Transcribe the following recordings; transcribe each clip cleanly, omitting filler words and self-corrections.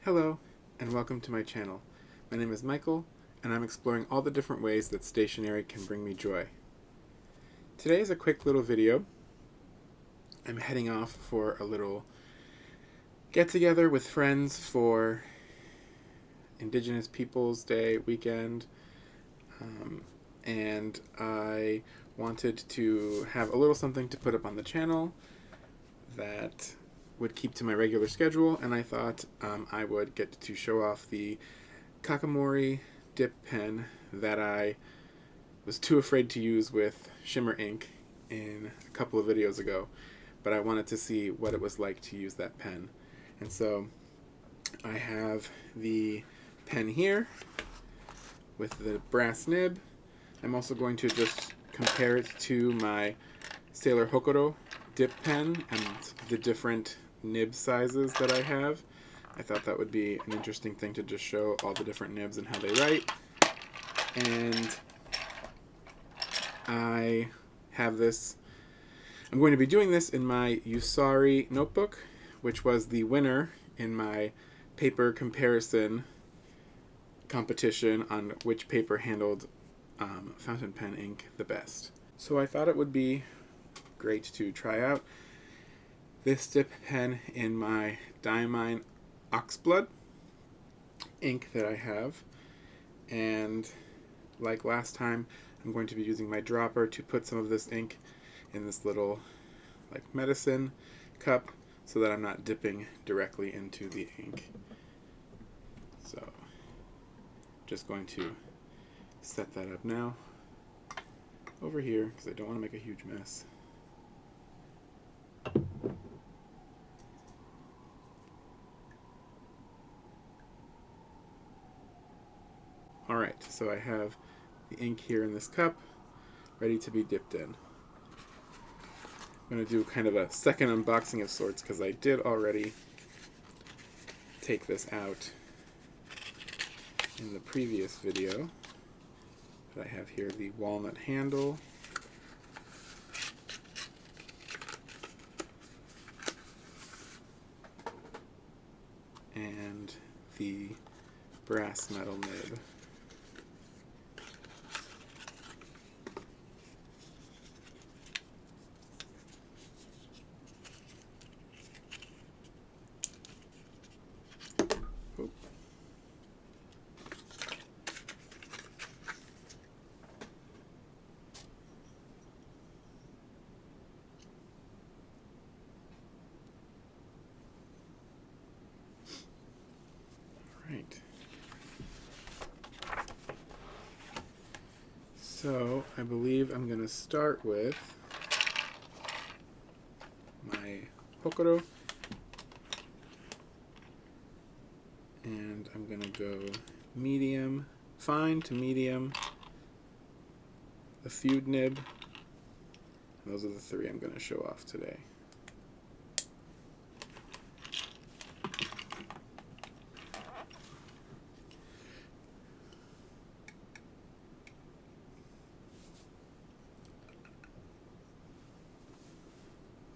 Hello, and welcome to my channel. My name is Michael, and I'm exploring all the different ways that stationery can bring me joy. Today is a quick little video. I'm heading off for a little get-together with friends for Indigenous Peoples Day weekend, and I wanted to have a little something to put up on the channel that would keep to my regular schedule, and I thought I would get to show off the Kakimori Dip pen that I was too afraid to use with shimmer ink in a couple of videos ago, but I wanted to see what it was like to use that pen. And so I have the pen here with the brass nib. I'm also going to just compare it to my Sailor Hocoro dip pen and the different nib sizes that I have. I thought that would be an interesting thing to just show all the different nibs and how they write. And I have this, I'm going to be doing this in my Yu-Sari notebook, which was the winner in my paper comparison competition on which paper handled fountain pen ink the best. So I thought it would be great to try out this dip pen in my Diamine Oxblood ink that I have, and like last time, I'm going to be using my dropper to put some of this ink in this little like medicine cup so that I'm not dipping directly into the ink. So just going to set that up now over here because I don't want to make a huge mess. Alright, so I have the ink here in this cup, ready to be dipped in. I'm going to do kind of a second unboxing of sorts because I did already take this out in the previous video. But I have here the walnut handle, and the brass metal nib. Right. So I believe I'm going to start with my Hocoro, and I'm going to go medium, fine to medium, the Fude nib, and those are the three I'm going to show off today.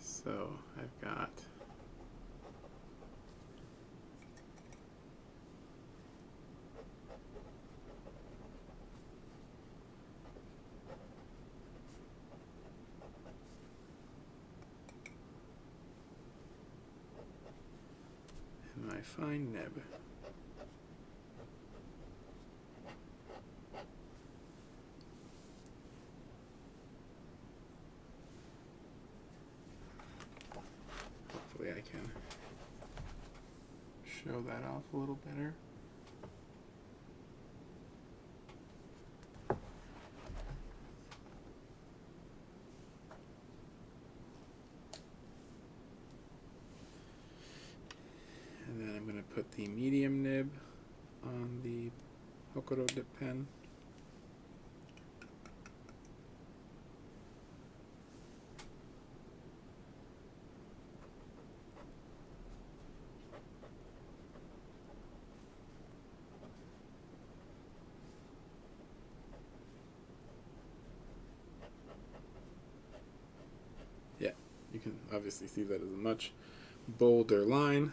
So I've got my fine nib. Hopefully I can show that off a little better. And then I'm going to put the medium nib on the Hocoro dip pen. Yeah, you can obviously see that as a much bolder line.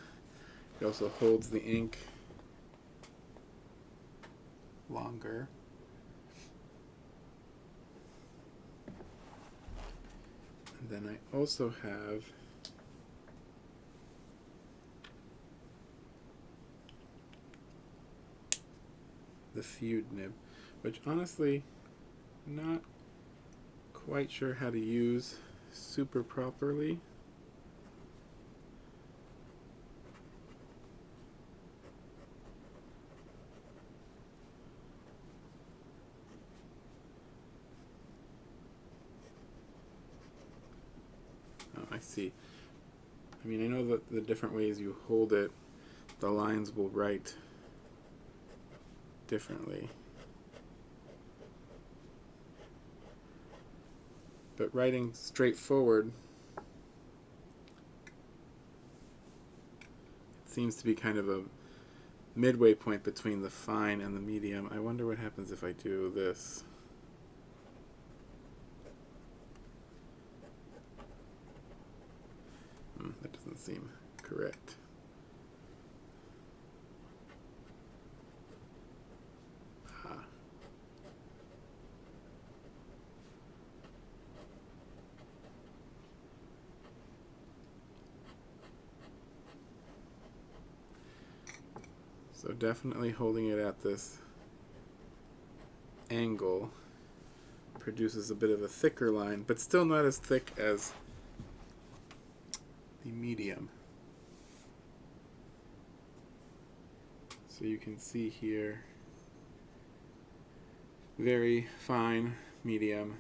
It also holds the ink longer. And then I also have the Fude nib, which honestly not quite sure how to use super properly. Oh, I see. I mean, I know that the different ways you hold it, the lines will write differently. But writing straight forward seems to be kind of a midway point between the fine and the medium. I wonder what happens if I do this. That doesn't seem correct. So definitely holding it at this angle produces a bit of a thicker line, but still not as thick as the medium. So you can see here, very fine, medium,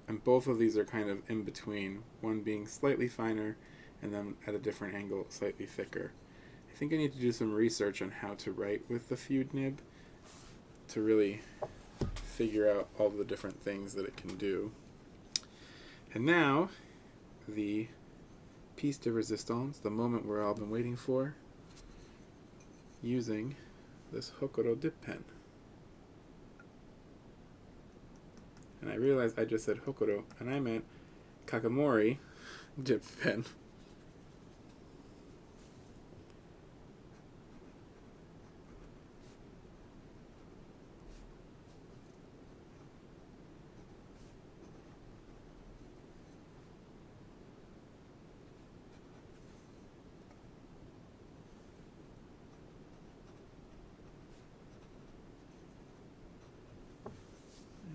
and both of these are kind of in between, one being slightly finer and then at a different angle slightly thicker. I think I need to do some research on how to write with the Fude nib to really figure out all the different things that it can do. And now, the piece de resistance, the moment we're all been waiting for, using this Hocoro dip pen. And I realized I just said Hocoro, and I meant Kakimori Dip pen.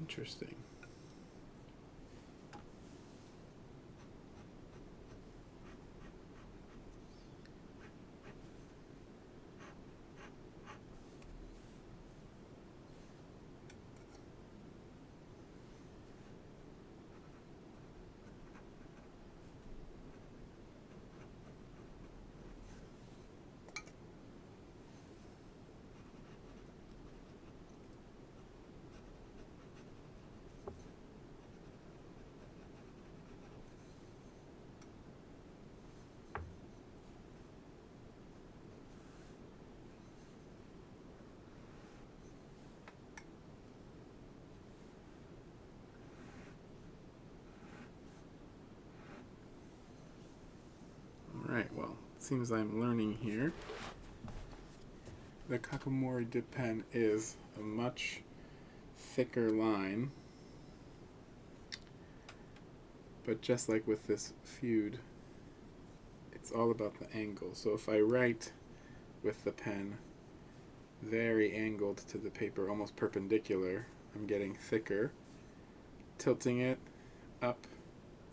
Interesting. Alright, well, it seems I'm learning here. The Kakimori Dip pen is a much thicker line, but just like with this Fude, it's all about the angle. So if I write with the pen very angled to the paper, almost perpendicular, I'm getting thicker. Tilting it up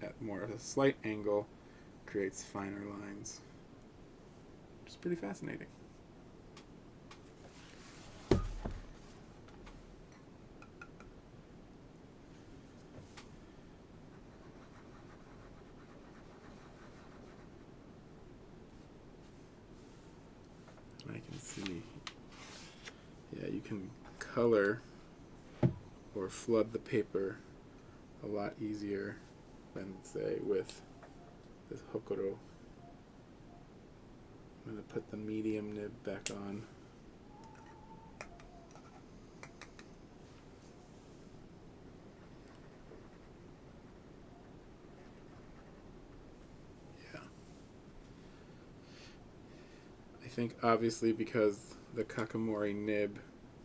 at more of a slight angle creates finer lines, which is pretty fascinating. And I can see, yeah, you can color or flood the paper a lot easier than, say, with this Hocoro. I'm going to put the medium nib back on. Yeah. I think obviously because the Kakimori nib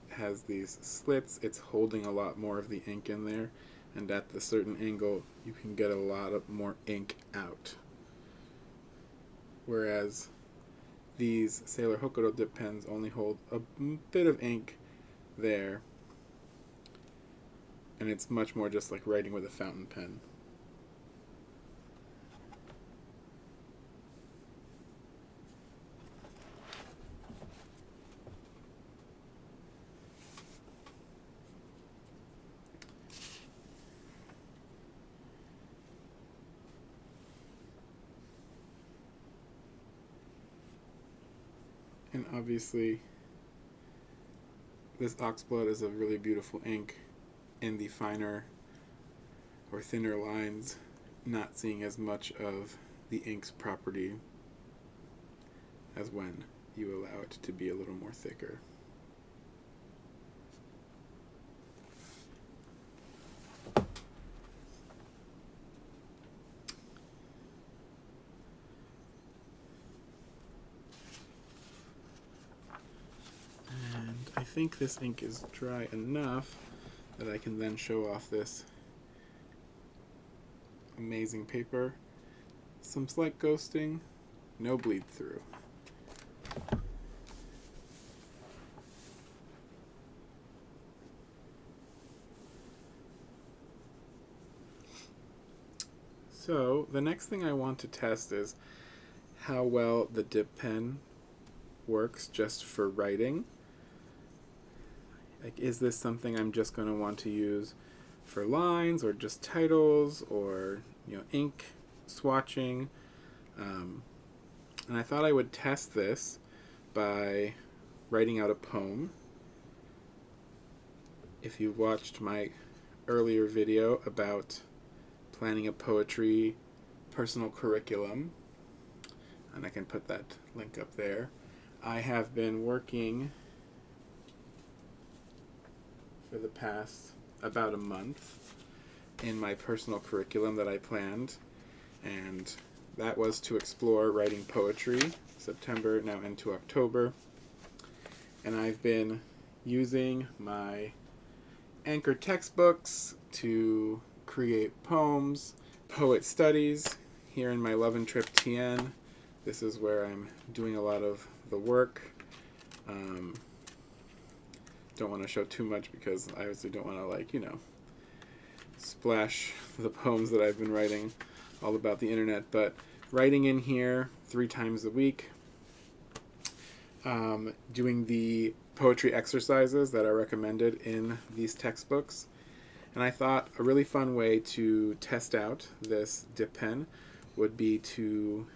has these slits, it's holding a lot more of the ink in there, and at the certain angle you can get a lot of more ink out. Whereas these Sailor Hocoro dip pens only hold a bit of ink there, and it's much more just like writing with a fountain pen. And obviously, this Oxblood is a really beautiful ink in the finer or thinner lines, not seeing as much of the ink's property as when you allow it to be a little more thicker. I think this ink is dry enough that I can then show off this amazing paper. Some slight ghosting, no bleed through. So the next thing I want to test is how well the dip pen works just for writing. Like, is this something I'm just going to want to use for lines or just titles or, ink swatching? And I thought I would test this by writing out a poem. If you've watched my earlier video about planning a poetry personal curriculum, and I can put that link up there, I have been working for the past about a month in my personal curriculum that I planned, and that was to explore writing poetry, September now into October. And I've been using my Anchor textbooks to create poems, poet studies here in my Love and Trip TN. This is where I'm doing a lot of the work. Don't want to show too much because I obviously don't want to splash the poems that I've been writing all about the internet, but writing in here 3 times a week, doing the poetry exercises that are recommended in these textbooks. And I thought a really fun way to test out this dip pen would be to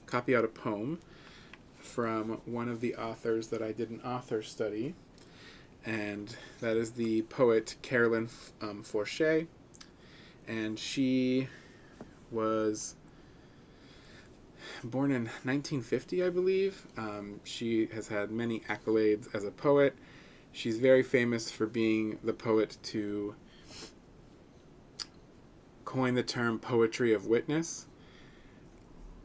copy out a poem from one of the authors that I did an author study, and that is the poet Carolyn Forché. And she was born in 1950, I believe. She has had many accolades as a poet. She's very famous for being the poet to coin the term poetry of witness.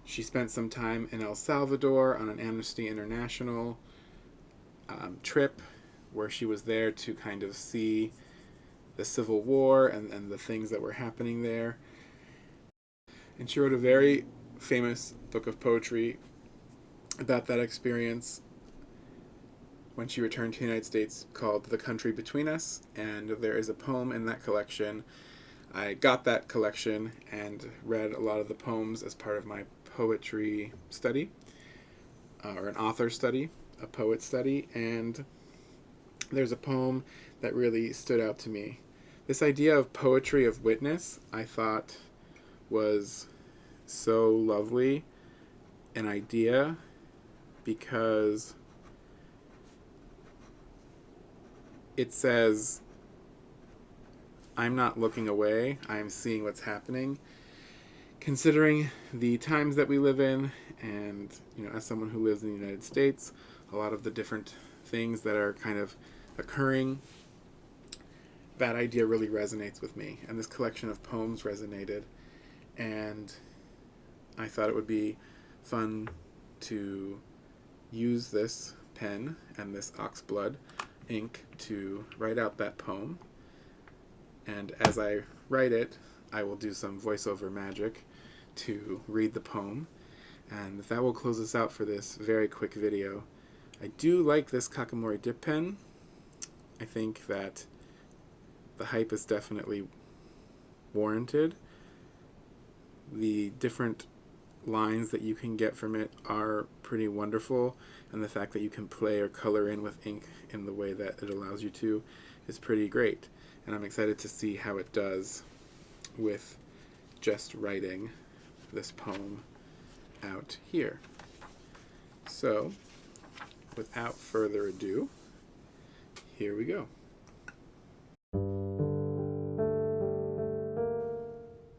She spent some time in El Salvador on an Amnesty International trip, where she was there to kind of see the Civil War and the things that were happening there. And she wrote a very famous book of poetry about that experience when she returned to the United States called The Country Between Us, and there is a poem in that collection. I got that collection and read a lot of the poems as part of my poetry study, or an author study, a poet study, and there's a poem that really stood out to me. This idea of poetry of witness, I thought, was so lovely an idea, because it says, I'm not looking away, I'm seeing what's happening. Considering the times that we live in, and as someone who lives in the United States, a lot of the different things that are kind of occurring, that idea really resonates with me, and this collection of poems resonated, and I thought it would be fun to use this pen and this Oxblood ink to write out that poem. And as I write it, I will do some voiceover magic to read the poem. And that will close us out for this very quick video. I do like this Kakimori Dip pen. I think that the hype is definitely warranted. The different lines that you can get from it are pretty wonderful, and the fact that you can play or color in with ink in the way that it allows you to is pretty great. And I'm excited to see how it does with just writing this poem out here. So, without further ado, here we go.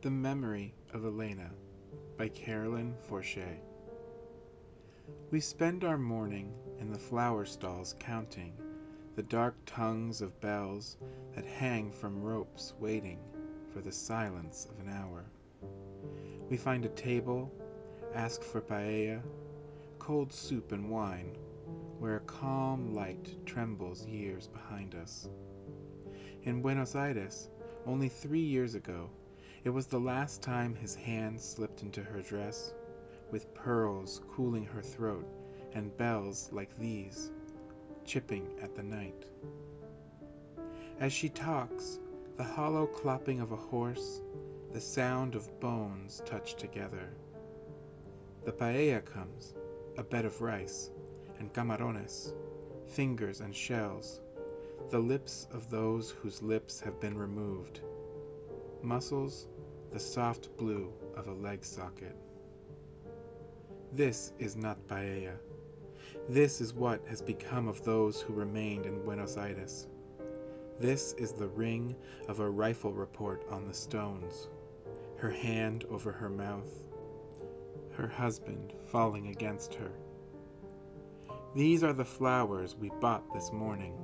The Memory of Elena by Carolyn Forché. We spend our morning in the flower stalls counting the dark tongues of bells that hang from ropes waiting for the silence of an hour. We find a table, ask for paella, cold soup and wine, where a calm light trembles years behind us. In Buenos Aires, only 3 years ago, it was the last time his hand slipped into her dress, with pearls cooling her throat and bells like these, chipping at the night. As she talks, the hollow clopping of a horse, the sound of bones touched together. The paella comes, a bed of rice, and camarones, fingers and shells, the lips of those whose lips have been removed, muscles, the soft blue of a leg socket. This is not paella. This is what has become of those who remained in Buenos Aires. This is the ring of a rifle report on the stones, her hand over her mouth, her husband falling against her. These are the flowers we bought this morning,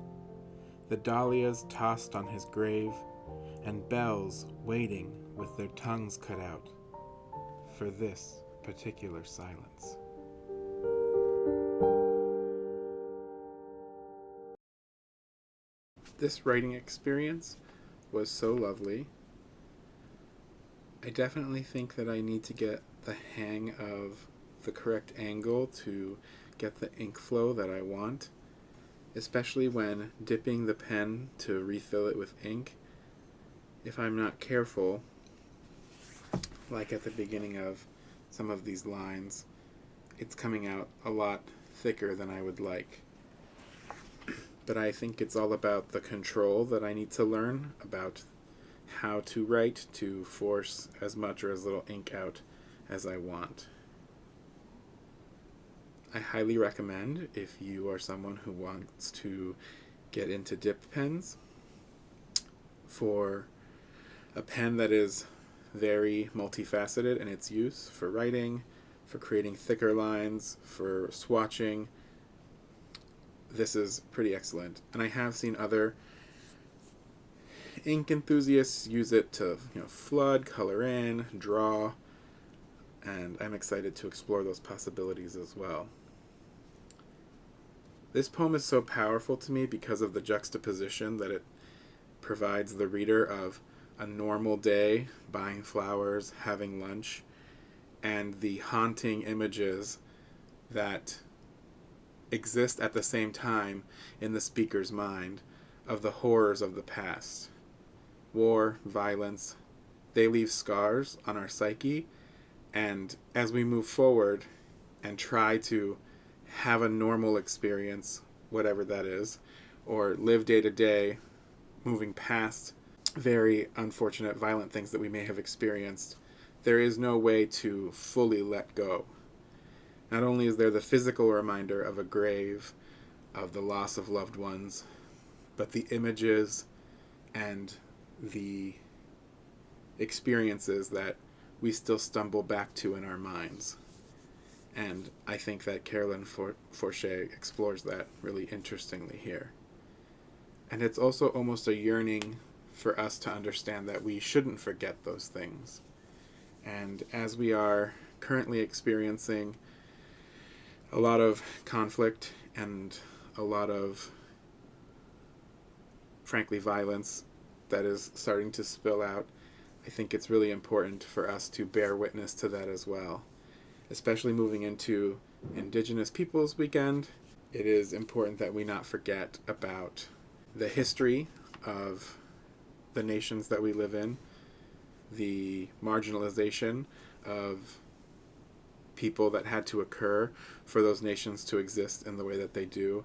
the dahlias tossed on his grave, and bells waiting with their tongues cut out for this particular silence. This writing experience was so lovely. I definitely think that I need to get the hang of the correct angle to get the ink flow that I want, especially when dipping the pen to refill it with ink. If I'm not careful, like at the beginning of some of these lines, it's coming out a lot thicker than I would like. But I think it's all about the control that I need to learn about how to write to force as much or as little ink out as I want. I highly recommend, if you are someone who wants to get into dip pens, for a pen that is very multifaceted in its use for writing, for creating thicker lines, for swatching. This is pretty excellent. And I have seen other ink enthusiasts use it to, flood, color in, draw, and I'm excited to explore those possibilities as well. This poem is so powerful to me because of the juxtaposition that it provides the reader of a normal day, buying flowers, having lunch, and the haunting images that exist at the same time in the speaker's mind of the horrors of the past. War, violence, they leave scars on our psyche, and as we move forward and try to have a normal experience, whatever that is, or live day to day, moving past very unfortunate, violent things that we may have experienced, there is no way to fully let go. Not only is there the physical reminder of a grave, of the loss of loved ones, but the images and the experiences that we still stumble back to in our minds. And I think that Carolyn Forché explores that really interestingly here. And it's also almost a yearning for us to understand that we shouldn't forget those things. And as we are currently experiencing a lot of conflict and a lot of, frankly, violence that is starting to spill out, I think it's really important for us to bear witness to that as well. Especially moving into Indigenous Peoples Weekend, it is important that we not forget about the history of the nations that we live in, the marginalization of people that had to occur for those nations to exist in the way that they do,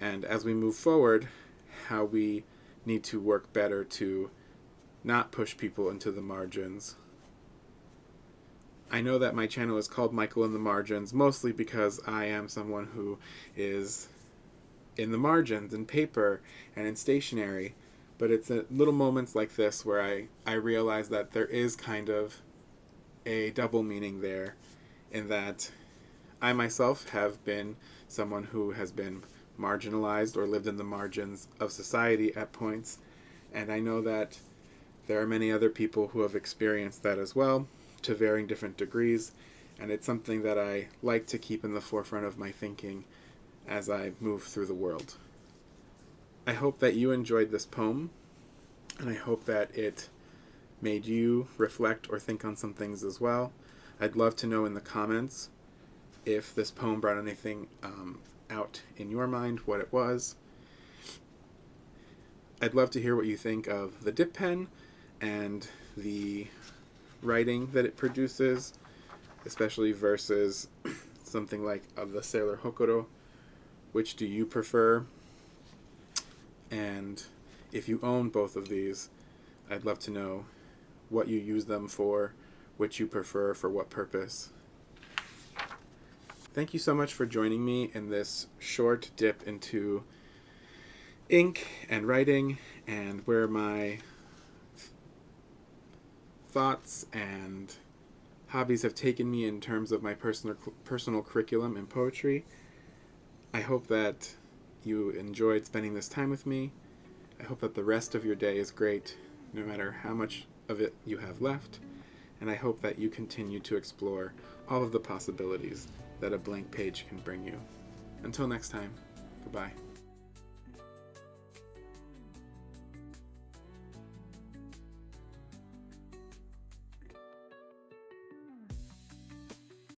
and as we move forward, how we need to work better to not push people into the margins. I know that my channel is called Michael in the Margins, mostly because I am someone who is in the margins, in paper, and in stationery, but it's at little moments like this where I realize that there is kind of a double meaning there, in that I myself have been someone who has been marginalized or lived in the margins of society at points, and I know that there are many other people who have experienced that as well, to varying different degrees, and it's something that I like to keep in the forefront of my thinking as I move through the world. I hope that you enjoyed this poem, and I hope that it made you reflect or think on some things as well. I'd love to know in the comments if this poem brought anything out in your mind, what it was. I'd love to hear what you think of the dip pen and the writing that it produces, especially versus something like the Sailor Hocoro. Which do you prefer? And if you own both of these, I'd love to know what you use them for, which you prefer, for what purpose. Thank you so much for joining me in this short dip into ink and writing, and where my thoughts and hobbies have taken me in terms of my personal curriculum in poetry. I hope that you enjoyed spending this time with me. I hope that the rest of your day is great, no matter how much of it you have left, and I hope that you continue to explore all of the possibilities that a blank page can bring you. Until next time, goodbye.